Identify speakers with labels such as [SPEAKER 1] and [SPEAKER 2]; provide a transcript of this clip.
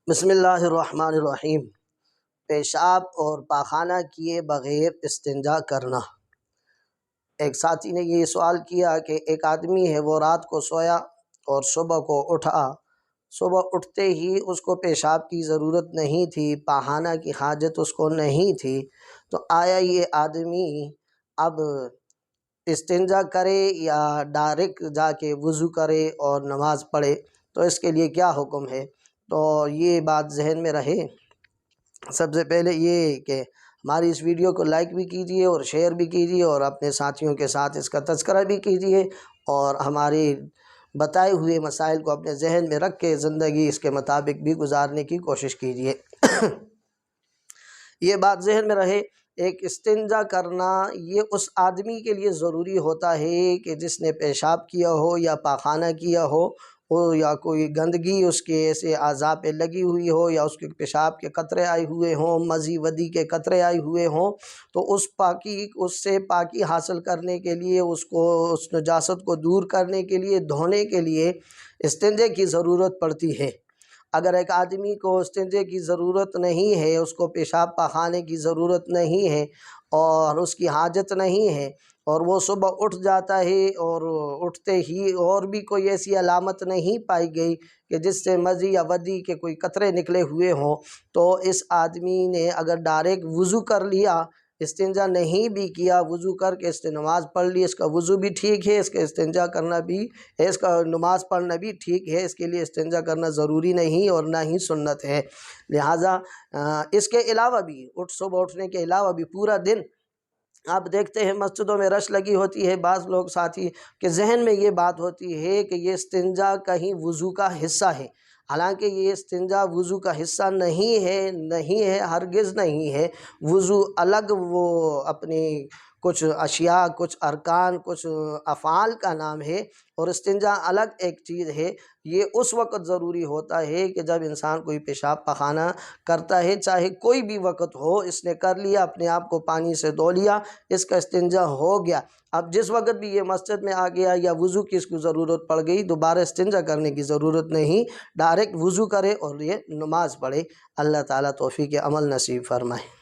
[SPEAKER 1] بسم اللہ الرحمن الرحیم۔ پیشاب اور پاخانہ کیے بغیر استنجا کرنا۔ ایک ساتھی نے یہ سوال کیا کہ ایک آدمی ہے، وہ رات کو سویا اور صبح کو اٹھا، صبح اٹھتے ہی اس کو پیشاب کی ضرورت نہیں تھی، پاخانہ کی حاجت اس کو نہیں تھی، تو آیا یہ آدمی اب استنجا کرے یا ڈائریکٹ جا کے وضو کرے اور نماز پڑھے؟ تو اس کے لیے کیا حکم ہے؟ تو یہ بات ذہن میں رہے۔ سب سے پہلے یہ کہ ہماری اس ویڈیو کو لائک بھی کیجئے اور شیئر بھی کیجئے اور اپنے ساتھیوں کے ساتھ اس کا تذکرہ بھی کیجئے، اور ہماری بتائے ہوئے مسائل کو اپنے ذہن میں رکھ کے زندگی اس کے مطابق بھی گزارنے کی کوشش کیجئے۔ یہ بات ذہن میں رہے، ایک استنجا کرنا یہ اس آدمی کے لیے ضروری ہوتا ہے کہ جس نے پیشاب کیا ہو یا پاخانہ کیا ہو یا کوئی گندگی اس کے ایسے اعضاء پہ لگی ہوئی ہو، یا اس کے پیشاب کے قطرے آئے ہوئے ہوں، مزی ودی کے قطرے آئے ہوئے ہوں، تو اس سے پاکی حاصل کرنے کے لیے، اس نجاست کو دور کرنے کے لیے، دھونے کے لیے استنجے کی ضرورت پڑتی ہے۔ اگر ایک آدمی کو استنجے کی ضرورت نہیں ہے، اس کو پیشاب پاخانے کی ضرورت نہیں ہے اور اس کی حاجت نہیں ہے، اور وہ صبح اٹھ جاتا ہے اور اٹھتے ہی اور بھی کوئی ایسی علامت نہیں پائی گئی کہ جس سے مزی یا ودی کے کوئی قطرے نکلے ہوئے ہوں، تو اس آدمی نے اگر ڈائریکٹ وضو کر لیا، استنجا نہیں بھی کیا، وضو کر کے اس نے نماز پڑھ لی، اس کا وضو بھی ٹھیک ہے، اس کا استنجا کرنا بھی ہے، اس کا نماز پڑھنا بھی ٹھیک ہے، اس کے لیے استنجا کرنا ضروری نہیں اور نہ ہی سنت ہے۔ لہٰذا اس کے علاوہ بھی صبح اٹھنے کے علاوہ بھی پورا دن آپ دیکھتے ہیں مسجدوں میں رش لگی ہوتی ہے، بعض لوگ ساتھی کے ذہن میں یہ بات ہوتی ہے کہ یہ استنجا کہیں وضو کا حصہ ہے، حالانکہ یہ استنجا وضو کا حصہ نہیں ہے، ہرگز نہیں ہے۔ وضو الگ وہ اپنی کچھ اشیاء، کچھ ارکان، کچھ افعال کا نام ہے، اور استنجا الگ ایک چیز ہے۔ یہ اس وقت ضروری ہوتا ہے کہ جب انسان کوئی پیشاب پاخانہ کرتا ہے، چاہے کوئی بھی وقت ہو، اس نے کر لیا، اپنے آپ کو پانی سے دھو لیا، اس کا استنجا ہو گیا۔ اب جس وقت بھی یہ مسجد میں آ گیا یا وضو کی اس کو ضرورت پڑ گئی، دوبارہ استنجا کرنے کی ضرورت نہیں، ڈائریکٹ وضو کرے اور یہ نماز پڑھے۔ اللہ تعالیٰ توفیق عمل نصیب فرمائے۔